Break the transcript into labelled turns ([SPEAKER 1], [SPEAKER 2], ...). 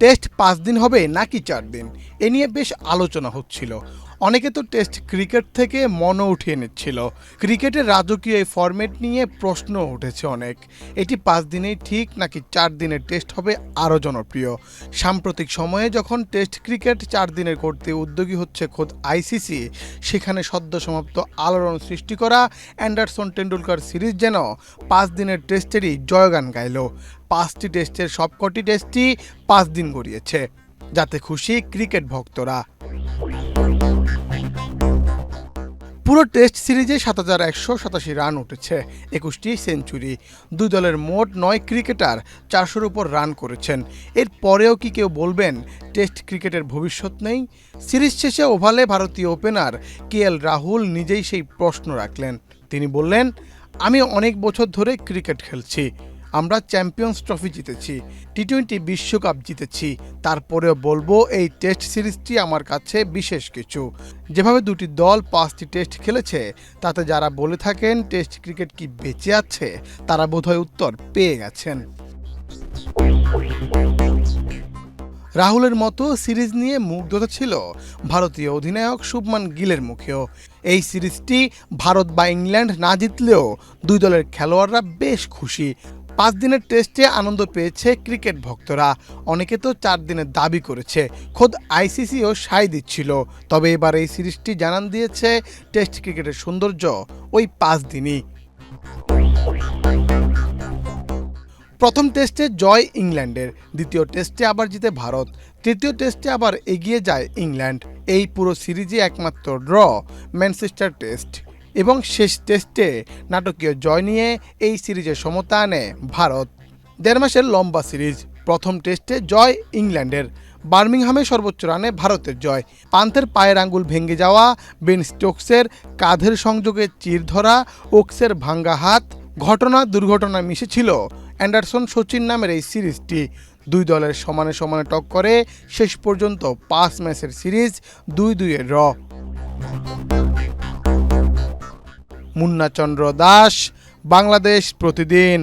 [SPEAKER 1] Test 5 দিন হবে নাকি 4 দিন, এ নিয়ে বেশ আলোচনা হচ্ছিল। অনেকে তো টেস্ট ক্রিকেট থেকে মনও উঠিয়ে নিচ্ছিল। ক্রিকেটের রাজকীয় এই ফরম্যাট নিয়ে প্রশ্ন উঠেছে অনেক। এটি 5 দিনেই ঠিক নাকি 4 দিনের টেস্ট হবে আরও জনপ্রিয়? সাম্প্রতিক সময়ে যখন টেস্ট ক্রিকেট 4 দিনের করতে উদ্যোগী হচ্ছে খোদ আইসিসি, সেখানে সদ্য সমাপ্ত আলোড়ন সৃষ্টি করা অ্যান্ডারসন টেন্ডুলকার সিরিজ যেন 5 দিনের টেস্টেরই জয়গান গাইল। 5টি টেস্টের সবকটি টেস্টই 5 দিন গড়িয়েছে, যাতে খুশি ক্রিকেট ভক্তরা। পুরো টেস্ট সিরিজে ৭,১৮৭ রান উঠেছে, ২১টি সেঞ্চুরি। দুই দলের মোট ৯ ক্রিকেটার ৪০০-র উপর রান করেছেন। এর পরেও কি কেউ বলবেন টেস্ট ক্রিকেটের ভবিষ্যৎ নেই? সিরিজ শেষে ওভালে ভারতীয় ওপেনার কেএল রাহুল নিজেই সেই প্রশ্ন রাখলেন। তিনি বললেন, আমি অনেক বছর ধরে ক্রিকেট খেলছি, আমরা চ্যাম্পিয়ন্স ট্রফি জিতেছি, টি-20 বিশ্বকাপ জিতেছি, তারপরেও বলবো এই টেস্ট সিরিজটি আমার কাছে বিশেষ কিছু। যেভাবে দুটি দল 5টি টেস্ট খেলেছে, তাতে যারা বলে থাকেন টেস্ট ক্রিকেট কি বেঁচে আছে, তারা বোধহয় উত্তর পেয়ে গেছেন। রাহুলের মতো সিরিজ নিয়ে মুগ্ধতা ছিল ভারতীয় অধিনায়ক শুভমান গিলের মুখেও। এই সিরিজটি ভারত বা ইংল্যান্ড না জিতলেও দুই দলের খেলোয়াড়রা বেশ খুশি। 5 দিনের টেস্টে আনন্দ পেয়েছে ক্রিকেট ভক্তরা। অনেকে তো 4 দিনের দাবি করেছে, খোদ আইসিসিও সায় দিচ্ছিল। তবে এবার এই সিরিজটি জানান দিয়েছে টেস্ট ক্রিকেটের সৌন্দর্য ওই 5 দিনই। প্রথম টেস্টে জয় ইংল্যান্ডের, দ্বিতীয় টেস্টে আবার জিতে ভারত, তৃতীয় টেস্টে আবার এগিয়ে যায় ইংল্যান্ড। এই পুরো সিরিজে একমাত্র ড্র ম্যানচেস্টার টেস্ট, এবং শেষ টেস্টে নাটকীয় জয় নিয়ে এই সিরিজে সমতা আনে ভারত। 1.5 মাসের লম্বা সিরিজ। প্রথম টেস্টে জয় ইংল্যান্ডের, বার্মিংহামে সর্বোচ্চ রানে ভারতের জয়, পান্থের পায়ের আঙ্গুল ভেঙে যাওয়া, বেন স্টোকসের কাঁধের সংযোগে চির ধরা, ওকসের ভাঙ্গা হাত, ঘটনা দুর্ঘটনা মিশেছিল অ্যান্ডারসন সচিন নামের এই সিরিজটি। দুই দলের সমানে সমানে টক্করে শেষ পর্যন্ত 5 ম্যাচের সিরিজ 2-2 ড্র। মুন্না চন্দ্র দাস, বাংলাদেশ প্রতিদিন।